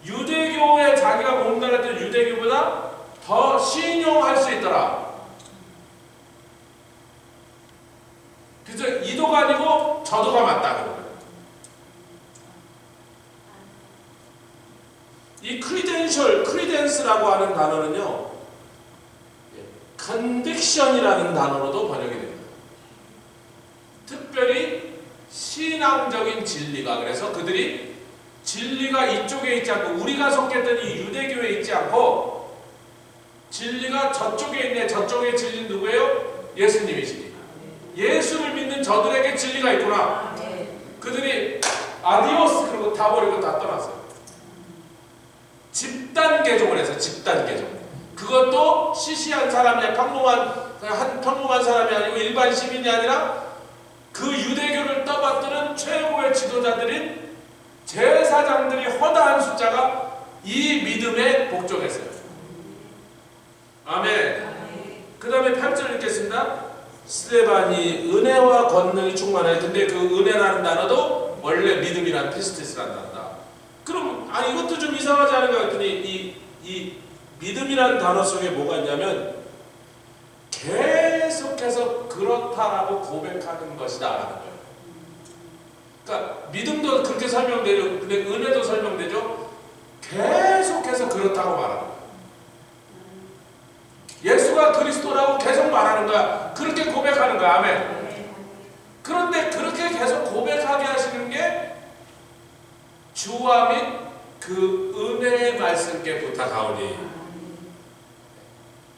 유대교에 자기가 몸담았던 유대교보다 더 신용할 수 있더라. 그래서 이도가 아니고 저도가 맞다는 거예요. 이 크리덴스라고 하는 단어는요, 컨빅션이라는 단어로도 번역이 됩니다. 특별히 신앙적인 진리가, 그래서 그들이 진리가 이쪽에 있지 않고 우리가 속했던 이 유대교에 있지 않고 진리가 저쪽에 있네. 저쪽에 진리는 누구예요? 예수님이시니. 예수를 믿는 저들에게 진리가 있구나. 그들이 아디오스 그러고 다 버리고 다 떠났어요. 집단 개종을 해서 집단 개종. 그것도 시시한 사람이야. 평범한 사람이 아니고 일반 시민이 아니라 그 유대교를 떠받드는 최고의 지도자들인 제사장들이 허다한 숫자가 이 믿음에 복종했어요. 아멘. 그 다음에 8절 읽겠습니다. 스데반이 은혜와 권능이 충만해. 근데 그 은혜라는 단어도 원래 믿음이란 피스티스라는 단어다. 그럼 이것도 좀 이상하지 않은가 했더니 이 믿음이라는 단어 속에 뭐가 있냐면 계속해서 그렇다라고 고백하는 것이다 라는 거예요. 그러니까 믿음도 그렇게 설명되죠. 근데 은혜도 설명되죠. 계속해서 그렇다고 말하는 거예요. 예수가 그리스도라고 계속 말하는 거야. 그렇게 고백하는 거야. 아멘. 그런데 그렇게 계속 고백하게 하시는 게 주와 및 그 은혜의 말씀께 부탁하오니.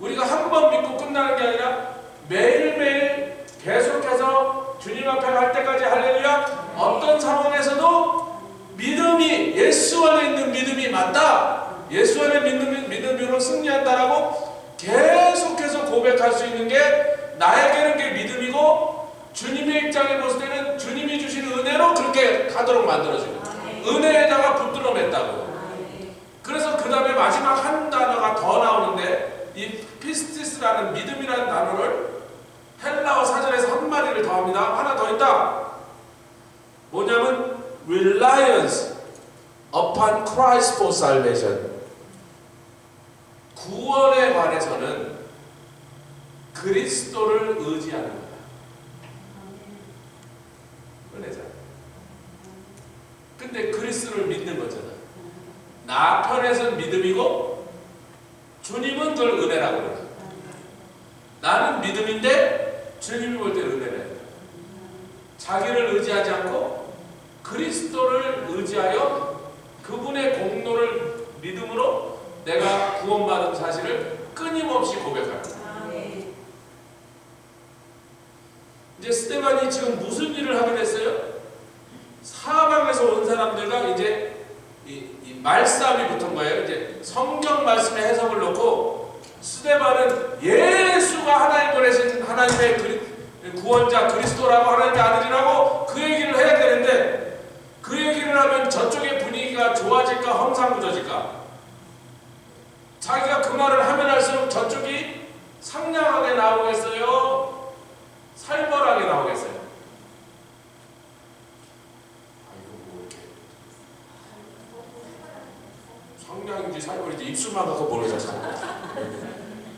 우리가 한 번 믿고 끝나는 게 아니라 매일매일 계속해서 주님 앞에 갈 때까지 할렐루야, 어떤 상황에서도 믿음이, 예수 안에 있는 믿음이 맞다, 예수 안에 믿음으로 승리한다라고 계속해서 고백할 수 있는 게 나에게는 게 믿음이고, 주님의 입장에 봤을 때는 주님이 주신 은혜로 그렇게 가도록 만들어지고, 은혜에다가 붙들어 맸다고. 그래서 그 다음에 마지막 한 단어가 더 나오는데, 이 피스티스라는 믿음이라는 단어를 헬라어 사전에서 한 마디를 더 합니다. 하나 더 있다. 뭐냐면 reliance upon Christ for salvation. 구원에 관해서는 그리스도를 의지하는 거다. 은혜잖아. 근데 그리스도를 믿는 거잖아. 나 편에서는 믿음이고 주님은 그걸 은혜라고 그래. 나는 믿음인데 주님이 볼 때 은혜래. 자기를 의지하지 않고 그리스도를 의지하여 그분의 공로를 믿음으로 내가 구원받은 사실을 끊임없이 고백하는 거야. 이제 스데반이 지금 무슨 일을 하게 됐어요? 사방에서 온 사람들과 이제 이 말싸움이 붙은 거예요. 이제 성경 말씀의 해석을 놓고 스데반은 예수가 하나님 보내신 하나님의 구원자 그리스도라고, 하나님의 아들이라고 그 얘기를 해야 되는데, 그 얘기를 하면 저쪽의 분위기가 좋아질까 험상궂어질까? 자기가 그 말을 하면 할수록 저쪽이 상냥하게 나오겠어요? 살벌하게 나오겠어요? 상냥인지 살벌인지 입술만 갖고 모르죠.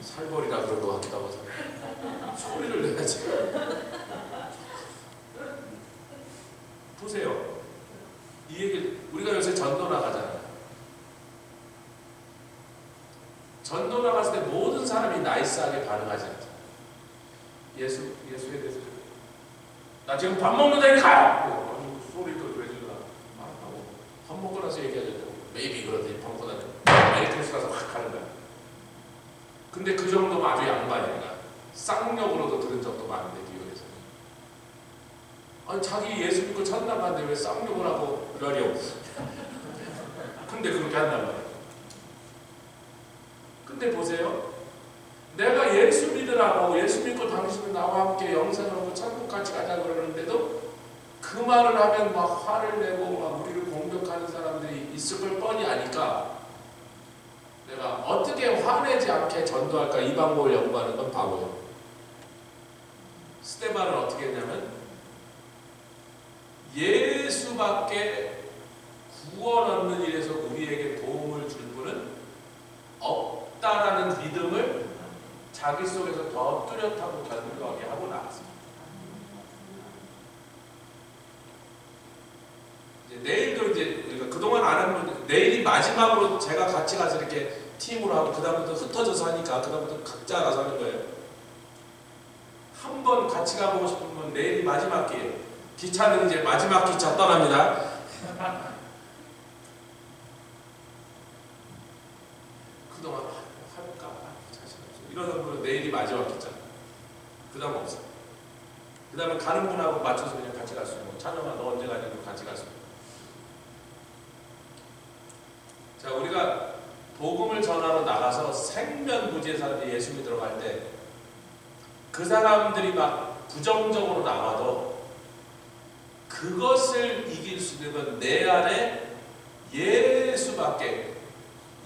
살벌이라 그런 것 같기도 하고. 소리를 내야지. 보세요. 이 얘기, 우리가 요새 전도 나가잖아요. 전도 나갔을 때 모든 사람이 나이스하게 반응하지 않잖아요. 예수에 대해서 나 지금 밥 먹는다니 가요. 소리도 왜 주나 하고 밥 먹고 나서 얘기하죠. 메이비 그러더니 밥 먹고 나서 메리크리스 가서 확 가는 거야. 근데 그 정도면 아주 양반이야. 쌍욕으로도 들은 적도 많은데, 뉴욕에서. 아니 자기 예수 믿고 천당 갔는데 왜 쌍욕을 하고 그러려. 근데 그렇게 한단 말이야. 근데 보세요. 내가 예수 믿으라고, 예수 믿고 당신은 나와 함께 영생을 하고 천국 같이 가자 그러는데도 그 말을 하면 막 화를 내고 막 우리를 공격하는 사람들이 있을 걸 뻔히 아니까 내가 어떻게 화내지 않게 전도할까, 이 방법을 연구하는 건 바보예요. 스데반은 어떻게 했냐면 예수밖에 구원 얻는 일에서 우리에게 도움을 줄 분은 없다라는 믿음을 자기 속에서 더 뚜렷하고 견고하게 하고 나왔습니다. 이제 내일도 이제 우리가 그동안 안 하면 내일이 마지막으로 제가 같이 가서 이렇게 팀으로 하고 그다음부터 흩어져서 하니까 그다음부터 각자 알아서 하는 거예요. 한 번 같이 가보고 싶으면 내일이 마지막 기회예요. 기차는 이제 마지막 기차 떠납니다. 그동안 할까 이러다 보면 내일이 마지막 기차. 그 다음 없어요. 그 다음에 가는 분하고 맞춰서 그냥 같이 갈 수 있고, 찬영아 너 언제 가냐고 같이 갈 수 있고. 자, 우리가 복음을 전하러 나가서 생면부지의 사람들이 예수 믿으러 갈 때 그 사람들이 막 부정적으로 나와도 그것을 이길 수 있는 건 내 안에 예수밖에,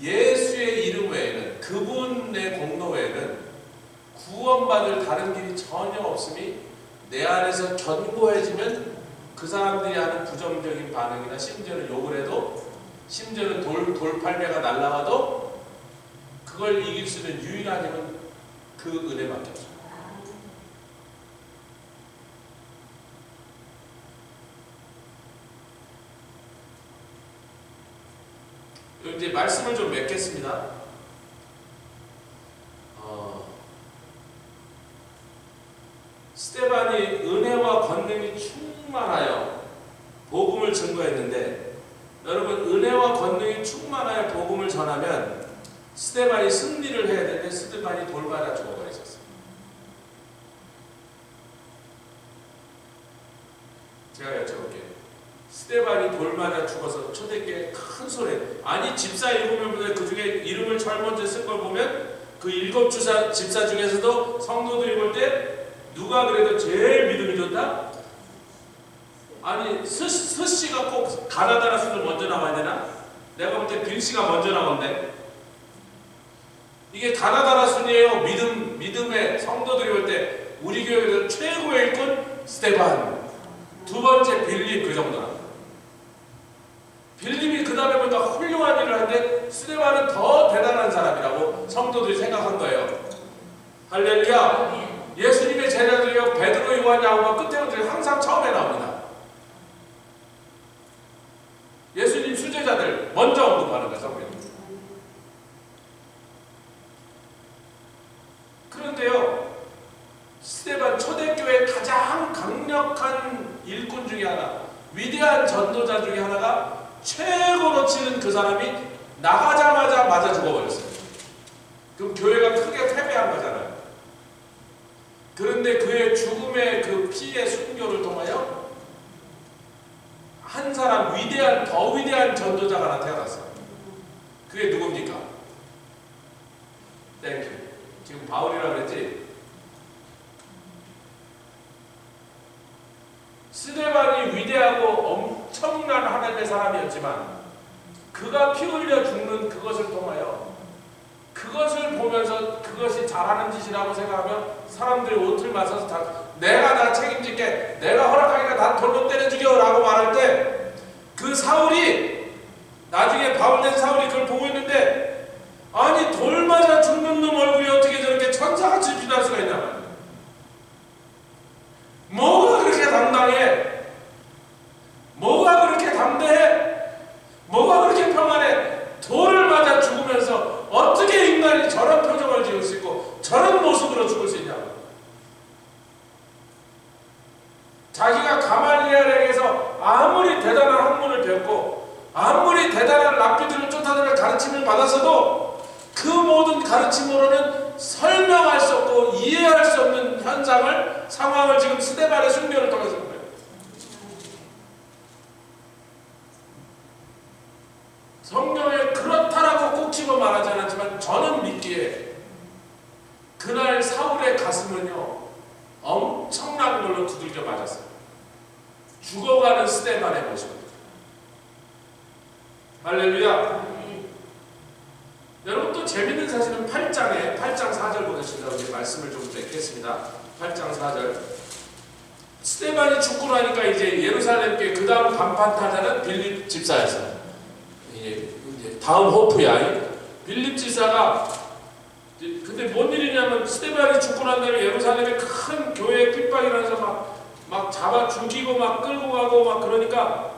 예수의 이름 외에는, 그분의 공로 외에는 구원받을 다른 길이 전혀 없음이 내 안에서 견고해지면 그 사람들이 하는 부정적인 반응이나 심지어는 욕을 해도, 심지어는 돌팔매가 날라와도 그걸 이길 수 있는 유일한 힘은 그 은혜밖에 없어요. 이제 말씀을 좀 맺겠습니다. 스데반이 은혜와 권능이 충만하여 복음을 증거했는데, 여러분 은혜와 권능이 맞아 죽어버리셨어요. 제가 여쭤볼게요. 스데반이 돌 맞아 죽어서 초대교회 큰 소리. 아니 집사 7명보다 그 중에 이름을 제일 먼저 쓴 걸 보면 그 7 집사 중에서도 성도들이 볼 때 누가 그래도 제일 믿음이 좋다? 아니 스씨가 꼭 가나다라 순으로 먼저 나와야 되나? 내가 볼 때 빌씨가 먼저 나온대. 이게 가나다라 순이에요. 믿음의 성도들이 볼 때 우리 교회에서 최고의 일꾼 스데반, 두 번째 빌립, 그 정도나. 빌립이 그 다음에 보니까 훌륭한 일을 하는데 스데반은 더 대단한 사람이라고 성도들이 생각한 거예요. 할렐루야. 예수님의 제자들이요, 베드로, 요한, 야고보, 끝에는 항상 처음에 나옵니다. 예수님 수제자들 먼저 언급하는 거예요, 성경. 그런데요, 스데반 초대교회의 가장 강력한 일꾼 중에 하나, 위대한 전도자 중에 하나가 최고로 치는 그 사람이 나가자마자 맞아 죽어버렸어요. 그럼 교회가 크게 패배한 거잖아요. 그런데 그의 죽음의 그 피의 순교를 통하여 한 사람 더 위대한 전도자가 하나 태어났어요. 그게 누굽니까? 땡큐. 지금 바울이라고 그랬지? 스데반이 위대하고 엄청난 하나님의 사람이었지만 그가 피 흘려 죽는 그것을 통하여, 그것을 보면서 그것이 잘하는 짓이라고 생각하면 사람들이 옷을 맞춰서 내가 다 책임질게, 내가 허락하니까 다 돌로 때려 죽여 라고 말할 때 그 사울이, 나중에 바울된 사울이 그걸 보고 있는데, 아니 돌 맞아 죽는 놈 얼굴이 어떻게 저렇게 천사같이 빛날 수가 있냐 말이야. 뭐가 그렇게 당당해? 뭐가 그렇게 담대해? 뭐가 그렇게 평안해? 돌을 맞아 죽으면서 어떻게 인간이 저런 표정을 지을 수 있고 저런 모습으로 죽을 수 있냐고. 자기가 가말리엘에게서 아무리 대단한 학문을 배웠고 아무리 대단한 랍비들을 쫓아다니는 가르침을 받았어도 그 모든 가르침으로는 설명할 수 없고 이해할 수 없는 현상을, 상황을 지금 스데반의 순교를 통해서 본 거예요. 성경에 그렇다라고 꼭 집어 말하지 않았지만 저는 믿기에 그날 사울의 가슴은요 엄청난 걸로 두들겨 맞았어요. 죽어가는 스데반의 모습입니다. 할렐루야. 여러분 또 재밌는 사실은 8장 4절 보겠습니다. 우리 말씀을 좀 맺겠습니다. 8장 4절. 스데반이 죽고 나니까 이제 예루살렘교회 그 다음 간판 타자는 빌립 집사였어요. 이제 다음 호프야. 빌립 집사가, 근데 뭔 일이냐면 스데반이 죽고 난 다음에 예루살렘에 큰 교회 핍박이 나서 막 잡아 죽이고 막 끌고 가고 막 그러니까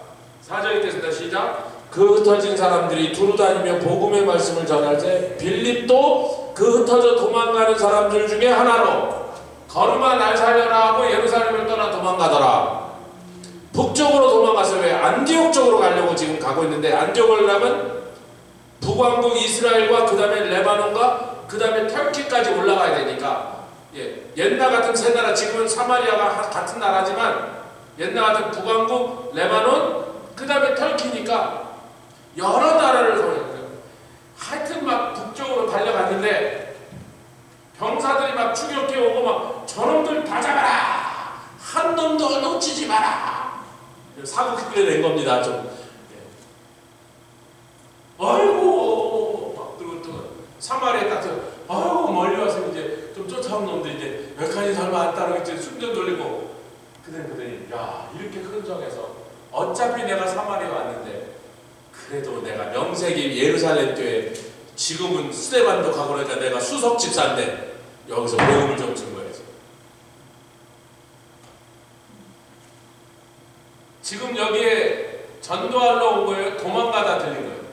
4절이 됐습니다. 시작. 그 흩어진 사람들이 두루 다니며 복음의 말씀을 전할 때 빌립도 그 흩어져 도망가는 사람들 중에 하나로 걸음아 날 살려라 하고 예루살렘을 떠나 도망가더라. 북쪽으로 도망가서 왜 안디옥 쪽으로 가려고 지금 가고 있는데, 안디옥을 가면 북왕국 이스라엘과 그 다음에 레바논과 그 다음에 터키까지 올라가야 되니까, 옛날 같은 세 나라, 지금은 사마리아가 같은 나라지만 옛날 같은 북왕국, 레바논, 그 다음에 터키니까 여러 나라를 거쳐요. 하여튼 막 북쪽으로 달려갔는데 병사들이 막 추격해 오고 막 저놈들 다 잡아라! 한 놈도 놓치지 마라! 사고 끓여낸 겁니다. 좀. 아이고 막 그리고 사마리아 딱 아이고 멀리 와서 이제 좀 쫓아온 놈들 이제 여기까지 설마 안 따르겠지 숨좀 돌리고 그랬더니 야 이렇게 큰 성에서 어차피 내가 사마리아 왔는데 그래도 내가 명색이 예루살렘 교회, 지금은 스데반도 가고 그러니까 내가 수석 집사인데 여기서 복음을 좀 증거해야지. 지금 여기에 전도하러 온 거예요? 도망가다 들린 거예요?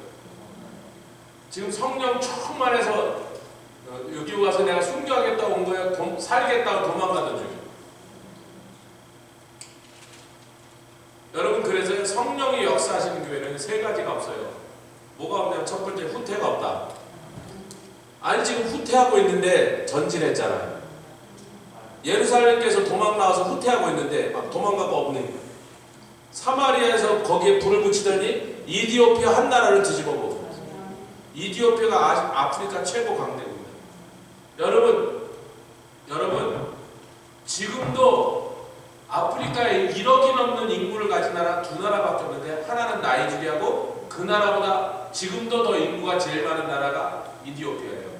지금 성령 충만해서 여기 와서 내가 순교하겠다고 온 거예요? 살겠다고 도망가던 중이에요. 여러분 그래서 성령이 역사하시는 교회는 세 가지가 없어요. 뭐가 없냐면 첫 번째 후퇴가 없다. 아니 지금 후퇴하고 있는데 전진했잖아요. 예루살렘께서 도망 나와서 후퇴하고 있는데 막 도망가고 없는 거예요. 사마리아에서 거기에 불을 붙이더니 이디오피아 한 나라를 뒤집어 보고 이디오피아가 아프리카 최고 강대국입니다. 여러분 지금도 아프리카에 1억이 넘는 인구를 가진 나라 두 나라밖에 없는데 하나는 나이지리아고 그 나라보다 지금도 더 인구가 제일 많은 나라가 이디오피아예요.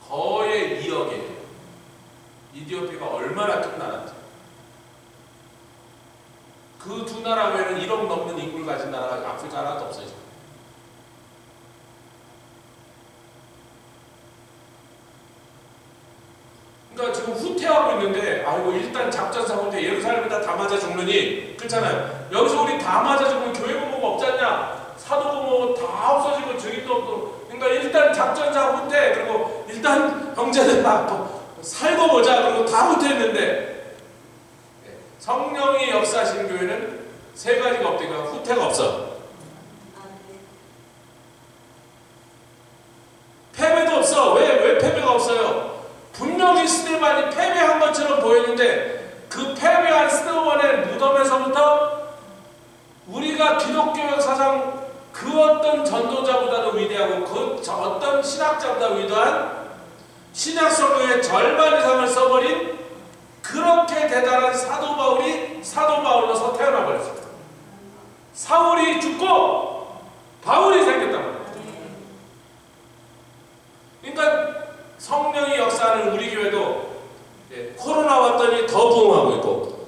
거의 2억이에요. 이디오피아가 얼마나 큰 나라인지. 그 두 나라 외에는 1억 넘는 인구를 가진 나라가 아프리카 하나도 없어요. 그러니까 지금 후퇴하고 있는데 아이고 일단 작전사고 때 예루살렘에다 다 맞아 죽느니 그렇잖아요. 여기서 우리 다 맞아 죽으면 교회 공모가 없지 않냐. 사도 공모 다 없어지고 증인도 없고. 그러니까 일단 작전사고 후퇴. 그리고 일단 형제들 다 살고 보자. 그리고 다 후퇴했는데 성령이 역사하신 교회는 세 가지가 없으니까 후퇴가 없어. 패배도 없어. 왜 패배가 없어요? 분명히 스데반이 패배한 것처럼 보였는데 그 패배한 스데반의 무덤에서부터 우리가 기독교 역사상 그 어떤 전도자보다도 위대하고 그 어떤 신학자보다 위대한 신약 성경의 절반 이상을 써버린 그렇게 대단한 사도 바울이 사도 바울로서 태어나 버렸습니다. 사울이 죽고 바울이 생겼단 말이에요. 그러니까 성령이 역사하는 우리 교회도 코로나 왔더니 더 부흥하고 있고.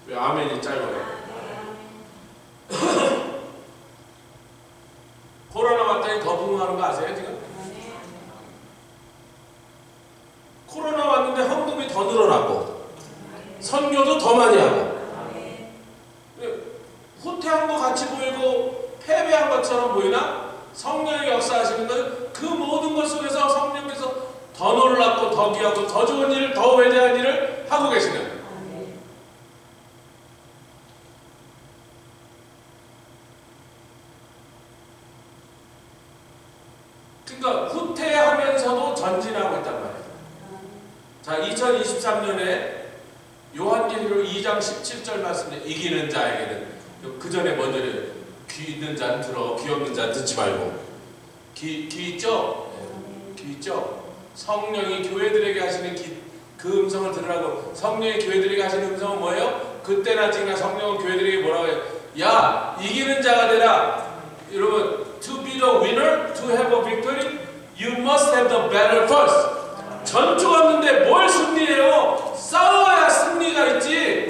왜 아멘이 짧아요? 코로나 왔더니 더 부흥하는 거 아세요 지금? 코로나 왔는데 헌금이 더 늘어나고 선교도 더 많이 하고 후퇴한 것 같이 보이고 패배한 것처럼 보이나 성령이 역사하시는 건 그 모든 것 속에서 성령께서 더 놀랍고 더 귀하고 더 좋은 일을 더 외대한 일을 하고 계시는. 그러니까 후퇴하면서도 전진하고 있단 말이에요. 자, 2023년에 요한계시록 2장 17절 말씀에 이기는 자에게는 그 전에 먼저 귀 있는 자는 들어 귀 없는 자는 듣지 말고 귀 있죠? 귀 있죠? 성령이 교회들에게 하시는 그 음성을 들으라고. 성령이 교회들에게 하시는 음성은 뭐예요? 그때나 지금이나 성령은 교회들에게 뭐라고 해요? 야, 이기는 자가 되라. 여러분, to be the winner, to have a victory, you must have the battle first. 전투가 없는데 뭘 승리해요? 싸워야 승리가 있지.